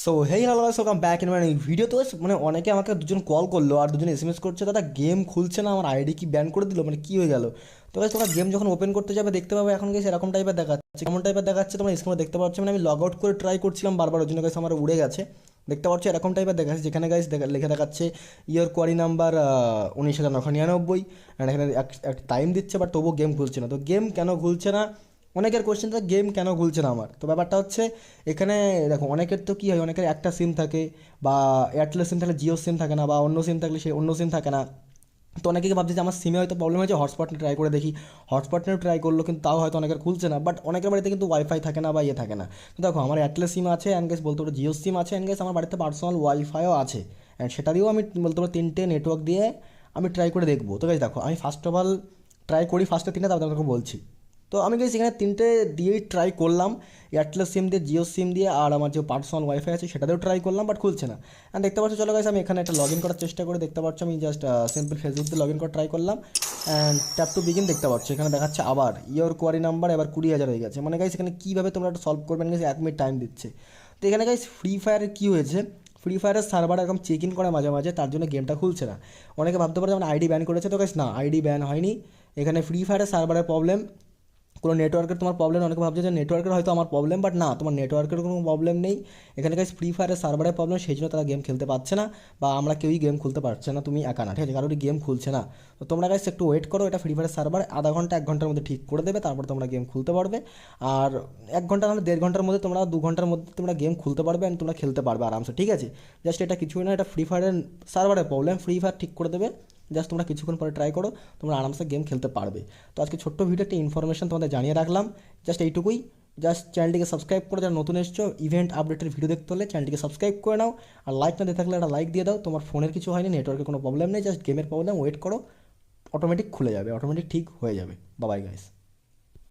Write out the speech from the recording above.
So hey hello guys, welcome back in my video. তো মানে অনেকে আমাকে দুজন কল করলো আর দুজন এসএমএস করছে, দাদা গেম খুলছে না, আমার আইডি কি ব্যান করে দিল, মানে কি হয়ে গেল। তো গাইস তোমরা গেম যখন ওপেন করতে যাবে দেখতে পাবে এখন গাইস এরকম টাইপের দেখাচ্ছে, কেমন টাইপের দেখাচ্ছে তোমরা স্ক্রিনে দেখতে পাচ্ছ। মানে আমি লগ আউট করে ট্রাই করছিলাম বারবার, ওই জন্য গাইস আমার উড়ে গেছে। দেখতে পাচ্ছ এরকম টাইপের দেখাচ্ছে, যেখানে গাইস লিখে দেখাচ্ছে ইয়ার কোয়ারি নাম্বার 19,999, অ্যান্ড এখানে একটা টাইম দিচ্ছে, বাট তবুও গেম খুলছে না। তো গেম কেন খুলছে না, অনেকের কোয়েশ্চেন, তো গেম কেন খুলছে না আমার। তো ব্যাপারটা হচ্ছে এখানে দেখো, অনেকের তো কী হয়, অনেকের একটা সিম থাকে, বা এয়ারটেলের সিম থাকলে জিও সিম থাকে না, বা অন্য সিম থাকলে সে অন্য সিম থাকে না। তো অনেকে ভাবছে যে আমার সিমে হয়তো প্রবলেম হয়েছে, হটস্পট নিয়ে ট্রাই করে দেখি। হটস্পট নিয়েও ট্রাই করলো, কিন্তু তাও হয়তো অনেকের খুলছে না। বাট অনেকের বাড়িতে কিন্তু ওয়াইফাই থাকে না বা ইয়ে থাকে না। তো দেখো, আমার এয়ারটেলের সিম আছে, অ্যান্ড গেস বলতে পারো জিও সিম আছে, অ্যান্ড গেস আমার বাড়িতে পার্সোনাল ওয়াইফাইও আছে, অ্যান্ড সেটা দিয়েও আমি বলতে পারো তিনটে নেটওয়ার্ক দিয়ে আমি ট্রাই করে দেখবো। তো গাইস দেখো, আমি ফার্স্ট অফ অল ট্রাই করি ফার্স্টে তিনটে, তারপর তোমাকে বলছি। তো আমি গেছি এখানে তিনটে দিয়েই ট্রাই করলাম, এয়ারটেলের সিম দিয়ে, জিও সিম দিয়ে, আর আমার যে পার্সোনাল ওয়াইফাই আছে সেটাতেও ট্রাই করলাম, বাট খুলছে না। অ্যান্ড দেখতে পাচ্ছ, চলো গাইস আমি এখানে একটা লগ ইন করার চেষ্টা করে, দেখতে পাচ্ছ আমি জাস্ট সিম্পল ফেসবুক দিয়ে লগ ইন করে ট্রাই করলাম, অ্যান্ড ট্যাপ টু বিগিন দেখতে পাচ্ছ এখানে দেখাচ্ছে আবার ইয়োর কোয়ারি নাম্বার এবার 20,000 হয়ে গেছে। মানে গাইস এখানে কীভাবে তোমরা একটা সলভ করবেন গাইস, 1 মিনিট টাইম দিচ্ছে। তো এখানে গাইস ফ্রি ফায়ারের কী হয়েছে, ফ্রি ফায়ারের সার্ভার এরকম চেক ইন করে মাঝে মাঝে, তার জন্য গেমটা খুলছে না। অনেকে ভাবতে পারে যেমন আইডি ব্যান করেছে, তো গাইস না, আইডি ব্যান হয়নি। এখানে ফ্রি ফায়ারের সার্ভারের প্রবলেম, কোনো নেটওয়ার্কের তোমার প্রবলেম। অনেকে ভাবছে যে নেটওয়ার্কের হয়তো আমার প্রবলেম, বাট না, তোমার নেটওয়ার্কের কোনো প্রবলেম নেই। এখানে গাইস ফ্রি ফায়ারের সার্ভারের প্রবলেম, সেই জন্য তারা গেম খেলতে পারছে না, বা আমরা কেউই গেম খুলতে পারছে না, তুমি একা না, ঠিক আছে, কারোরই গেম খুলছে না। তো তোমরা গাইস একটু ওয়েট করো, এটা ফ্রি ফায়ারের সার্ভার আধা ঘন্টা 1 ঘন্টার মধ্যে ঠিক করে দেবে, তারপর তোমরা গেম খুলতে পারবে। আর 1 ঘন্টা নাহলে 1.5 ঘন্টার মধ্যে, তোমরা 2 ঘন্টার মধ্যে তোমরা গেম খুলতে পারবে, অ্যান্ড তোমরা খেলতে পারবে আরামসে, ঠিক আছে। জাস্ট এটা কিছুই না, এটা ফ্রি ফায়ারের সার্ভারের প্রবলেম, ফ্রি ফায়ার ঠিক করে দেবে। জাস্ট তোমরা কিছুক্ষণ পরে ট্রাই করো, তোমরা আরামসে গেম খেলতে পারবে। তো আজকে ছোট্ট ভিডিও একটা ইনফরমেশন তোমাদের জানিয়ে রাখলাম, জাস্ট এইটুকুই। জাস্ট চ্যানেলটিকে সাবস্ক্রাইব করে, যারা নতুন এসছো ইভেন্ট আপডেটের ভিডিও দেখতে হলে চ্যানেলটিকে সাবস্ক্রাইব করে নাও। আর লাইক না দিয়ে থাকলে একটা লাইক দিয়ে দাও, তোমার ফোনের কিছু হয়নি, নেটওয়ার্কের কোনো প্রবলেম নেই, জাস্ট গেমের প্রবলেম, ওয়েট করো, অটোমেটিক খুলে যাবে, অটোমেটিক ঠিক হয়ে যাবে। বাবাই গাইস।